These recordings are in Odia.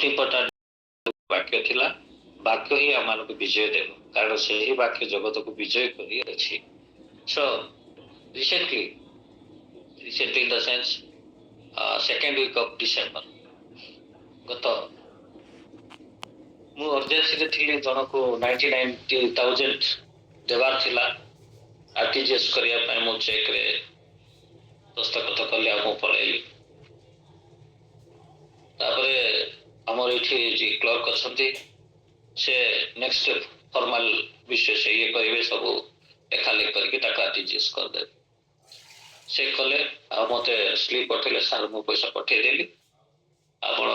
ଇମ୍ପୋର୍ଟାଣ୍ଟ ବାକ୍ୟ ଥିଲା। ବାକ୍ୟ ହିଁ ଆମମାନଙ୍କୁ ବିଜୟ ଦେବ, କାରଣ ସେହି ବାକ୍ୟ ଜଗତକୁ ବିଜୟ କରିଅଛି। So recently in the sense second week of December, ଗତ ମୁଁ ଅର୍ଜେନ୍ସିରେ ଥିଲି, ଜଣକୁ 90,000 ଦେବାର ଥିଲା। ଆର୍ଟିଜିଏସ୍ କରିବା ପାଇଁ ମୁଁ ଚେକ୍ରେ ଦସ୍ତଖତ କଲି ଆଉ ମୁଁ ପଳେଇଲି। ତାପରେ ଆମର ଏଠି ଯିଏ କ୍ଲର୍କ ଅଛନ୍ତି ସେ ନେକ୍ସଟ ଫର୍ମାଲ ବିଷୟ ସେ ଇଏ କରିବେ, ସବୁ ଲେଖାଲେଖି କରିକି ତାକୁ ଆର୍ଟିଜିଏସ୍ କରିଦେବେ। ସେ କଲେ ଆଉ ମୋତେ ସ୍ଲିପ୍ ପଠେଇଲେ, ସାର୍ ମୁଁ ପଇସା ପଠେଇଦେଲି, ଆପଣ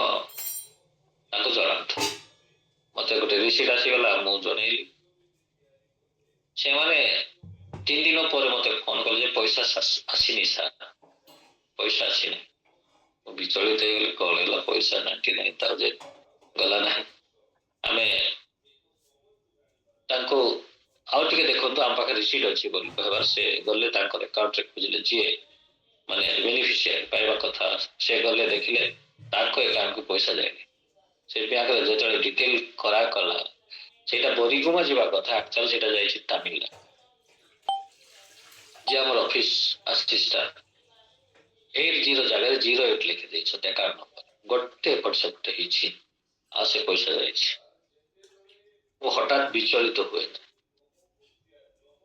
ତାଙ୍କୁ ଜଣାନ୍ତୁ। ମୋତେ ଗୋଟେ ରିସିଟ୍ ଆସିଗଲା, ମୁଁ ଜଣେଇଲି। ସେମାନେ 3 ଦିନ ପରେ ମୋତେ ଫୋନ କଲେ ଯେ ପଇସା ଆସିନି ସାର୍, ପଇସା ଆସିନି। ମୁଁ ବିଚଳିତ ହେଇଗଲି, କଣ ହେଲା ପଇସା 99,000 ଗଲା ନାହିଁ। ଆମେ ତାଙ୍କୁ ଆଉ ଟିକେ ଦେଖନ୍ତୁ ଆମ ପାଖରେ ରିସିଟ୍ ଅଛି ବୋଲି କହିବାର, ସେ ଗଲେ ତାଙ୍କର ଆକାଉଣ୍ଟରେ ଖୋଜିଲେ, ଯିଏ ମାନେ ବେନିଫିସିଆରୀ ପାଇବା କଥା ସେ ଗଲେ, ଦେଖିଲେ ତାଙ୍କ ଆକାଉଣ୍ଟକୁ ପଇସା ଯାଇନି। ସେ ବ୍ୟାଙ୍କରେ ଯେତେବେଳେ ଡିଟେଲ କରାଗଲା ସେଇଟା ବରିଗୁମା ଯିବା କଥା, ଆକ୍ଚୁଆଲି ସେଇଟା ଯାଇଛି ତାମିଲନାଡୁ। ଯେ ଆମର ଅଫିସ ଆସିଷ୍ଟାଣ୍ଟ 80 ଜାଗାରେ 08 ଲେଖିଦେଇଛନ୍ତି ଆକାଉଣ୍ଟ ନମ୍ବର, ଗୋଟେ ଏପଟ ସେପଟ ହେଇଛି ଆଉ ସେ ପଇସା ଯାଇଛି। ମୁଁ ହଠାତ୍ ବିଚଳିତ ହୁଏ।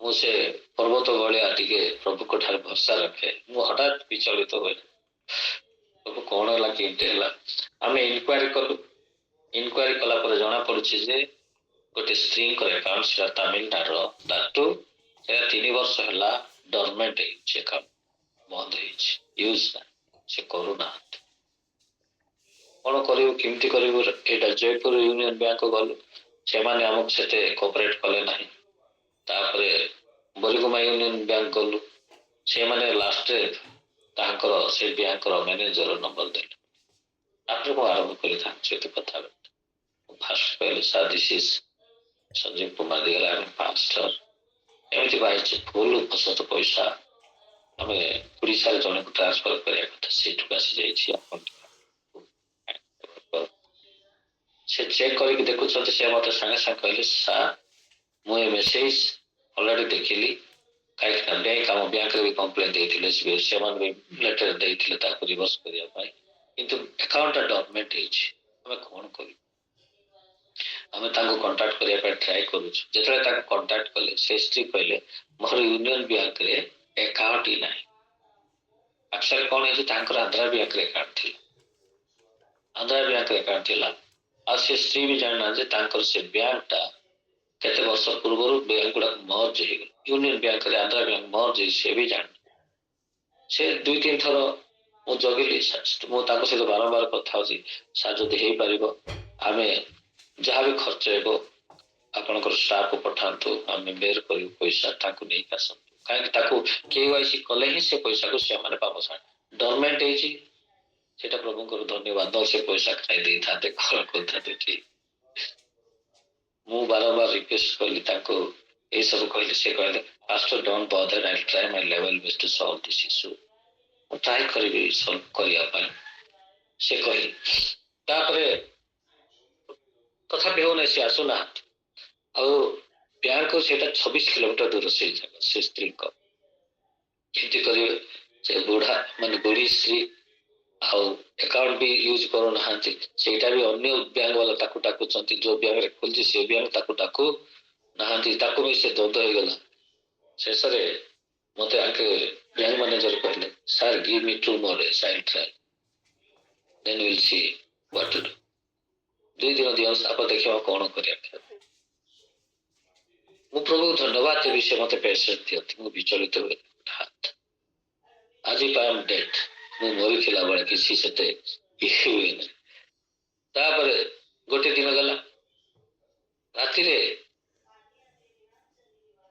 ମୁଁ ସେ ପର୍ବତ ଭଳିଆ ଟିକେ ପ୍ରଭୁଙ୍କ ଠାରେ ଭରସା ରଖେ। ମୁଁ ହଠାତ୍ ବିଚଳିତ ହୁଏ, ପ୍ରଭୁ କଣ ହେଲା କେମିତି ହେଲା। ଆମେ ଇନକ୍ୱାରି କଲୁ। ଇନକ୍ୱାରି କଲା ପରେ ଜଣା ପଡୁଛି ଯେ ଗୋଟେ ସ୍ତ୍ରୀଙ୍କର ଆକାଉଣ୍ଟ, ସେଟା ତାମିଲନାଡୁର, ତାଠୁ ସେଟା 3 ବର୍ଷ ହେଲା ଡରମେଣ୍ଟ ହେଇଛି, ଆକାଉଣ୍ଟ ବନ୍ଦ ହେଇଛି, ୟୁଜ ନାହିଁ, ସେ କରୁନାହାନ୍ତି। କଣ କରିବୁ, କେମିତି କରିବୁ? ଏଇଟା ଜୟପୁର ୟୁନିୟନ ବ୍ୟାଙ୍କ ଗଲୁ, ସେମାନେ ଆମକୁ ସେତେ କୋଅପରେଟ କଲେ ନାହିଁ। ତାପରେ ବରିଗୁମା ୟୁନିୟନ ବ୍ୟାଙ୍କ ଗଲୁ, ସେମାନେ ଲାଷ୍ଟରେ ତାଙ୍କର ସେ ବ୍ୟାଙ୍କର ମ୍ୟାନେଜର ନମ୍ବର ଦେଲେ। ତାପରେ ମୁଁ ଆରମ୍ଭ କଲି ତାଙ୍କ ସହିତ କଥାବାର୍ତ୍ତା। ଫାଷ୍ଟ କହିଲେ sir this is Sanjeev Kumar Digala, ଆମେ ପାଷ୍ଟର, ଏମିତି ବାହାରିଛି ଭୁଲ ଅସତ ପଇସା ଆମେ ଓଡ଼ିଶାରେ ଜଣକୁ ଟ୍ରାନ୍ସଫର କରିବା କଥା, ସେଇଠୁକୁ ଆସିଯାଇଛି। ଆପଣ ସେ ଚେକ୍ କରିକି ଦେଖୁଛନ୍ତି। ସେ ମୋତେ ସାଙ୍ଗେ ସାଙ୍ଗେ କହିଲେ ସାର୍ ମୁଁ ଏ ମେସେଜ ଅଲରେଡି ଦେଖିଲି, କାହିଁକିନା ବ୍ୟାଙ୍କ ଆମ ବ୍ୟାଙ୍କରେ ବି କମ୍ପ୍ଲେନ ଦେଇଥିଲେ, ସେମାନେ ବି ଲେଟର ଦେଇଥିଲେ ତାକୁ ରିଭର୍ସ କରିବା ପାଇଁ, କିନ୍ତୁ ଆକାଉଣ୍ଟଟା ଡରମେଣ୍ଟ ହେଇଛି। ଆମେ କଣ କରିବୁ? ଆମେ ତାଙ୍କୁ କଣ୍ଟାକ୍ଟ କରିବା ପାଇଁ ଟ୍ରାଏ କରୁଛୁ। ଯେତେବେଳେ ତାଙ୍କୁ କଣ୍ଟାକ୍ଟ କଲେ, ସେ ସ୍ତ୍ରୀ କହିଲେ ମୋର ୟୁନିୟନ ବ୍ୟାଙ୍କରେ ଆକାଉଣ୍ଟ ହିଁ ନାହିଁ। ଆକ୍ଚୁଆଲି କଣ ହେଇଛି, ତାଙ୍କର ଆନ୍ଧ୍ରା ବ୍ୟାଙ୍କରେ ଆକାଉଣ୍ଟ ଥିଲା, ଆନ୍ଧ୍ରା ବ୍ୟାଙ୍କରେ ଆକାଉଣ୍ଟ ଥିଲା। ଆଉ ସେ ସ୍ତ୍ରୀ ବି ଜାଣିନାହାନ୍ତି ଯେ ତାଙ୍କର ସେ ବ୍ୟାଙ୍କଟା କେତେ ବର୍ଷ ପୂର୍ବରୁ ବ୍ୟାଙ୍କ ଗୁଡାକ ମର୍ଜ ହେଇଗଲା, ୟୁନିୟନ ବ୍ୟାଙ୍କରେ ଆନ୍ଧ୍ରା ବ୍ୟାଙ୍କ ମର୍ଜ ହେଇ, ସେ ବି ଜାଣି। ସେ 2-3 ଥର ମୁଁ ଜଗିଲି, ମୁଁ ତାଙ୍କ ସହିତ ବାରମ୍ବାର କଥା ହଉଛି, ସାର୍ ଯଦି ହେଇପାରିବ ଆମେ ଯାହା ବି ଖର୍ଚ୍ଚ ହେବ ଆପଣଙ୍କର ଷ୍ଟାଫକୁ ପଠାନ୍ତୁ, ଆମେ ବେର କରିବୁ ପଇସା, ତାଙ୍କୁ ନେଇକି ଆସନ୍ତୁ। କାହିଁକି ତାକୁ KYC କଲେ ହିଁ ସେ ପଇସାକୁ ସେମାନେ ପାବ। ଡରମେଣ୍ଟ ହେଇଛି, ସେଟା ପ୍ରଭୁଙ୍କର ଧନ୍ୟବାଦ, ସେ ପଇସା ଖାଇ ଦେଇଥାନ୍ତେ, କଣ କରିଥାନ୍ତେ ଠିକ। ମୁଁ ବାରମ୍ବାର ରିକ୍ୱେଷ୍ଟ କଲି ତାଙ୍କୁ, ଏସବୁ କହିଲି। ସେ କହିଲେ pastor don't bother, I try my level best to solve this issue, ମୁଁ ଟ୍ରାଏ କରିବି ସଲ୍ଭ କରିବା ପାଇଁ, ସେ କହିଲେ। ତାପରେ ତଥାପି ହଉନାହିଁ, ସେ ଆସୁନାହାନ୍ତି। ଆଉ ବ୍ୟାଙ୍କ ସେଇଟା 26 କିଲୋମିଟର ଦୂର, ସେଇ ଜାଗା ସେ ସ୍ତ୍ରୀଙ୍କ। ଏମିତି କରିବେ, ସେ ବୁଢା ମାନେ ବୁଢୀ ସ୍ତ୍ରୀ ଆଉ ଆକାଉଣ୍ଟ ବି ୟୁଜ କରୁନାହାନ୍ତି, ସେଇଟା ବି ଅନ୍ୟ ବ୍ୟାଙ୍କ ବାଲା ତାକୁ ଡାକୁଛନ୍ତି, ଯୋଉ ବ୍ୟାଙ୍କରେ ଖୋଲିଛି ସେ ବ୍ୟାଙ୍କ ତାକୁ ଡାକୁ ନାହାନ୍ତି, ତାକୁ ବି ସେ ଦ୍ୱନ୍ଦ୍ୱ ହେଇଗଲା। ଶେଷରେ ମତେ ଆଙ୍କେ ବ୍ୟାଙ୍କ ମ୍ୟାନେଜର କହିଲେ ସାର୍ ଗିଭ୍ ମି 2 more days, I'll try, then we'll see what to do। 2 ଦିନ ଦିଅନ୍ତୁ, ତାପରେ ଦେଖିବା କଣ କରିବା। ମୁଁ ପ୍ରଭୁକୁ ଧନ୍ୟବାଦ ଦେବି, ସେ ମତେ ପେସେଣ୍ଟ ଦିଅନ୍ତି। ମୁଁ ବିଚଳିତ ହୁଏ, ଆଜି ପାଇଁ ଡେଟ୍, ମୁଁ ମରିଥିଲା ବେଳେ କିଛି ସେତେ ହୁଏ ନାହିଁ। ତାପରେ ଗୋଟେ ଦିନ ଗଲା, ରାତିରେ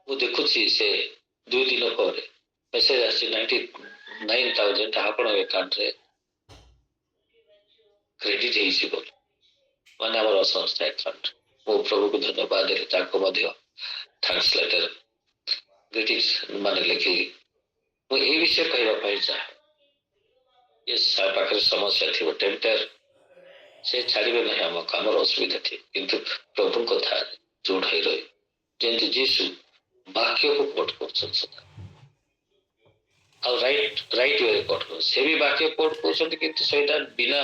ମୁଁ ଦେଖୁଛି ସେ 2 ଦିନ ପରେ ମେସେଜ ଆସିଛି 99,000 ଆପଣଙ୍କ ଆକାଉଣ୍ଟରେ କ୍ରେଡିଟ ହେଇଛି ବୋଲି, ମାନେ ଆମର ସଂସ୍ଥା ଆକାଉଣ୍ଟ। ମୁଁ ପ୍ରଭୁକୁ ଧନ୍ୟବାଦ ଦେଲି, ତାଙ୍କୁ ମଧ୍ୟ ଥ୍ୟାଙ୍କ୍ସ ଲେଟର ଗ୍ରିଟିଂସ ମାନେ ଲେଖିଲି। ମୁଁ ଏଇ ବିଷୟ କହିବା ପାଇଁ ଚାହେଁ, ଏ ପାଖରେ ସମସ୍ୟା ଥିବ, ଟେମ୍ପଟାର से छाड़े ना आमको आम असुविधा थी किंतु प्रभु कथा जोड़ ही रही जमी जीशु वाक्य को कोट कर राइट राइट वे कोट कर से भी वाक्य कोट कर बिना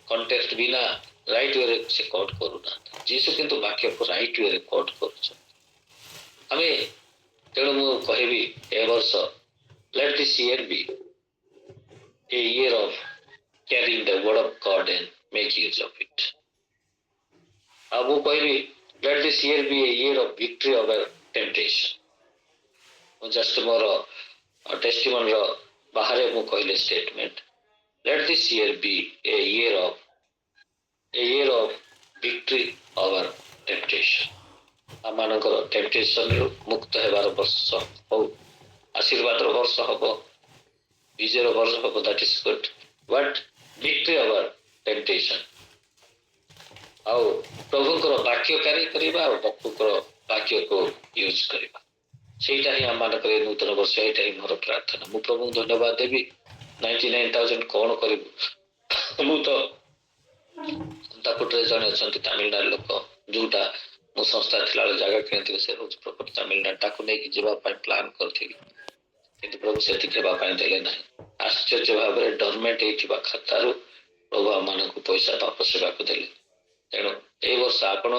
कंटेक्स्ट बिना राइट वे से कोट करूना जीशु किंतु वाक्य को राइट वे कोट कर तेणु मु कहबी ए वर्ष let this year be a year of carrying the word of God and make use of it अब मु कहबी let this year be a year of victory over temptation just more testimony रो बाहर मु कहले statement let this year be a year of victory over temptation आम मानकर टेम्पटेशन रु मुक्त हेबार वर्ष हो आशीर्वाद वर्ष हम विजय वर्ष हम that is good but victory over temptation आउ प्रभुंकर वाक्य कार्य करबा और प्रभुंकर वाक्य को यूज करबा सेटा ही आम मानक नूतन वर्ष एटा ही मोर प्रार्थना मु प्रभु धन्यवाद देवी 99,000 कौन करू मु तो ताकुटे जने अछंती तमिलनाडु लोक जोटा मो संस्था थिला जगह किनथि से रोज प्रॉपर तमिलनाडु ताकू नै कि जेबा पय प्लान करथिली किंतु प्रभु सेति केबा पय देले नै आश्चर्य भाबरे डॉर्मेंट एथिबा खातारु प्रभु मानक पैसा वापस सेवा को देले तेणु ए वर्ष आपण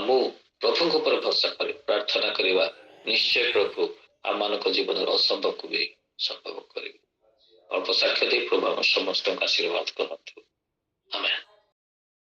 मु प्रभु को पर भरोसा करी प्रार्थना करबा निश्चय प्रभु आम मानक जीवन असंभव को भी संभव करिवे और साक्ष्य दे प्रभु समस्त आशीर्वाद करथु आमेन।